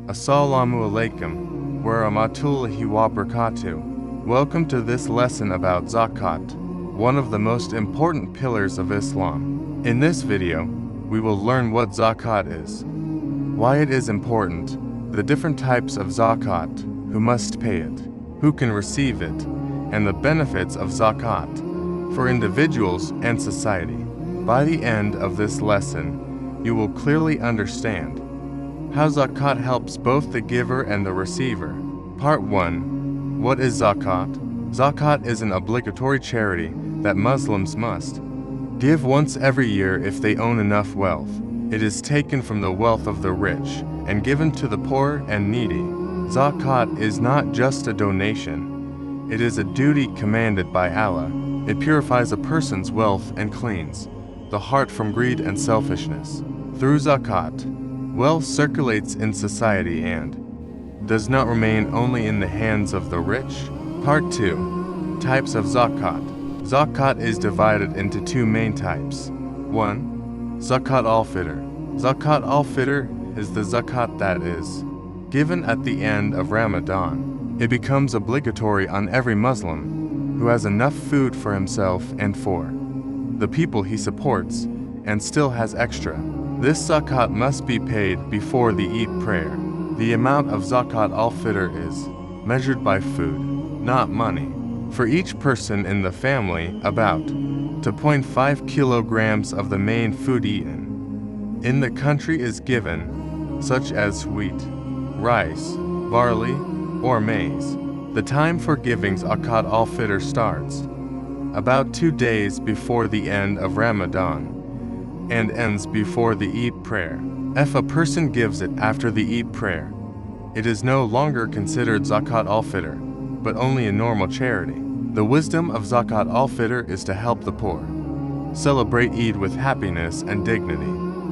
Assalamu alaikum wa rahmatullahi wa barakatuh. Welcome to this lesson about Zakat, one of the most important pillars of Islam. In this video, we will learn what Zakat is, why it is important, the different types of Zakat, who must pay it, who can receive it, and the benefits of Zakat for individuals and society. By the end of this lesson, you will clearly understand how Zakat helps both the giver and the receiver. Part 1. What is Zakat? Zakat is an obligatory charity that Muslims must give once every year if they own enough wealth. It is taken from the wealth of the rich and given to the poor and needy. Zakat is not just a donation. It is a duty commanded by Allah. It purifies a person's wealth and cleans the heart from greed and selfishness. Through Zakat, wealth circulates in society and does not remain only in the hands of the rich. Part 2. Types of Zakat. Zakat is divided into two main types. 1. Zakat al-Fitr. Zakat al-Fitr is the zakat that is given at the end of Ramadan. It becomes obligatory on every Muslim who has enough food for himself and for the people he supports and still has extra. This zakat must be paid before the Eid prayer. The amount of Zakat al-Fitr is measured by food, not money. For each person in the family, about 2.5 kilograms of the main food eaten in the country is given, such as wheat, rice, barley, or maize. The time for giving Zakat al-Fitr starts about 2 days before the end of Ramadan and ends before the Eid prayer. If a person gives it after the Eid prayer, it is no longer considered Zakat al-Fitr, but only a normal charity. The wisdom of Zakat al-Fitr is to help the poor celebrate Eid with happiness and dignity.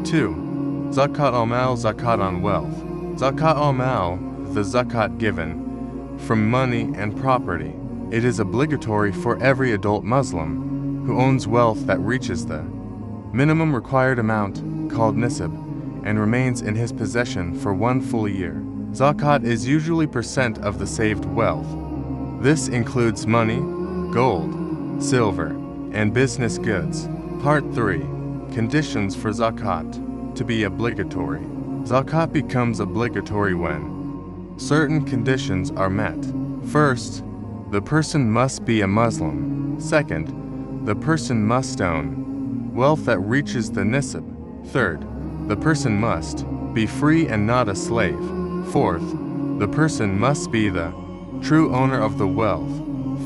2. Zakat al-Mal, zakat on wealth. Zakat al-Mal, the zakat given from money and property. It is obligatory for every adult Muslim who owns wealth that reaches the minimum required amount, called nisab, and remains in his possession for 1 full year. Zakat is usually % of the saved wealth. This includes money, gold, silver, and business goods. Part 3. Conditions for Zakat to be obligatory. Zakat becomes obligatory when certain conditions are met. First, the person must be a Muslim. Second, the person must own wealth that reaches the nisab. Third, the person must be free and not a slave. Fourth, the person must be the true owner of the wealth.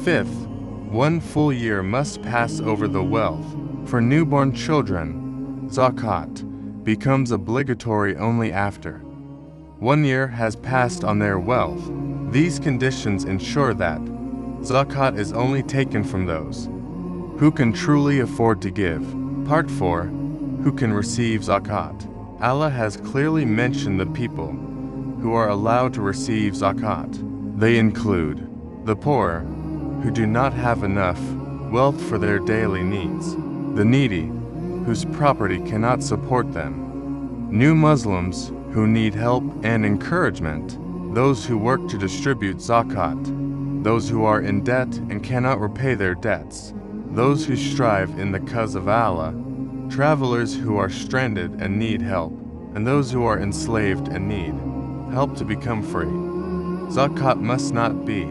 Fifth, 1 full year must pass over the wealth. For newborn children, Zakat becomes obligatory only after 1 year has passed on their wealth. These conditions ensure that Zakat is only taken from those who can truly afford to give. Part 4. Who can receive Zakat? Allah has clearly mentioned the people who are allowed to receive Zakat. They include the poor, who do not have enough wealth for their daily needs, the needy, whose property cannot support them, new Muslims who need help and encouragement, those who work to distribute Zakat, those who are in debt and cannot repay their debts, those who strive in the cause of Allah, travelers who are stranded and need help, and those who are enslaved and need help to become free. Zakat must not be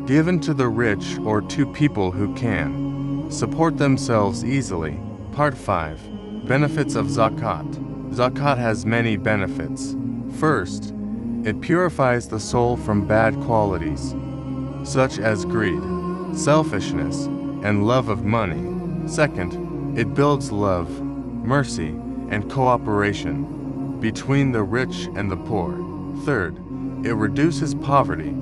given to the rich or to people who can support themselves easily. Part 5. Benefits of Zakat. Zakat has many benefits. First, it purifies the soul from bad qualities, such as greed, selfishness, and love of money. Second, it builds love, mercy, and cooperation between the rich and the poor. Third, it reduces poverty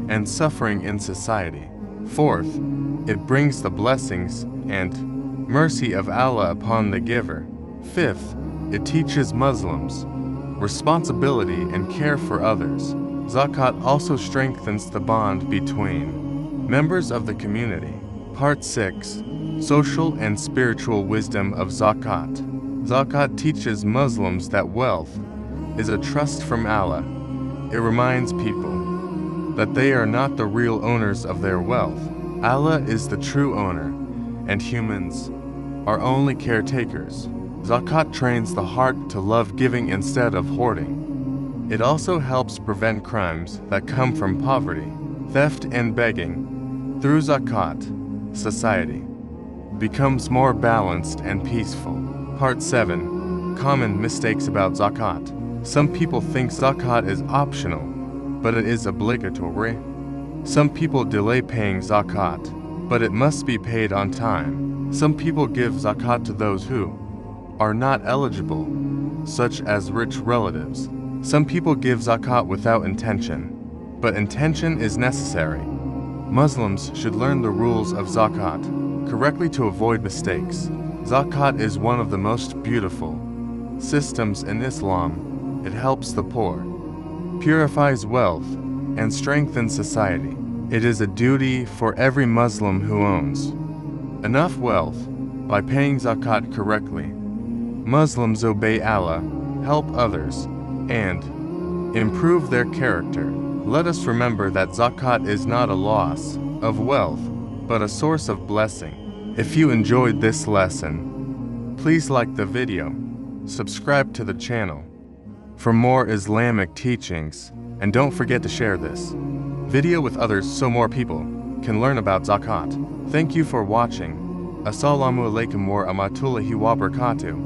and suffering in society. Fourth, it brings the blessings and mercy of Allah upon the giver. Fifth, it teaches Muslims responsibility and care for others. Zakat also strengthens the bond between members of the community. Part 6. Social and spiritual wisdom of Zakat. Zakat teaches Muslims that wealth is a trust from Allah It reminds people that they are not the real owners of their wealth. Allah is the true owner, and humans are only caretakers. Zakat trains the heart to love giving instead of hoarding. It also helps prevent crimes that come from poverty, theft, and begging. Through Zakat, society becomes more balanced and peaceful. Part 7. Common mistakes about Zakat. Some people think Zakat is optional, but it is obligatory. Some people delay paying Zakat, but it must be paid on time. Some people give Zakat to those who are not eligible, such as rich relatives. Some people give Zakat without intention, but intention is necessary. Muslims should learn the rules of Zakat correctly to avoid mistakes. Zakat is one of the most beautiful systems in Islam. It helps the poor, purifies wealth, and strengthens society. It is a duty for every Muslim who owns enough wealth. By paying Zakat correctly, Muslims obey Allah, help others, and improve their character. Let us remember that Zakat is not a loss of wealth, but a source of blessing. If you enjoyed this lesson, please like the video, subscribe to the channel for more Islamic teachings, and don't forget to share this video with others so more people can learn about Zakat. Thank you for watching. Assalamu alaikum wa rahmatullahi wa barakatuh.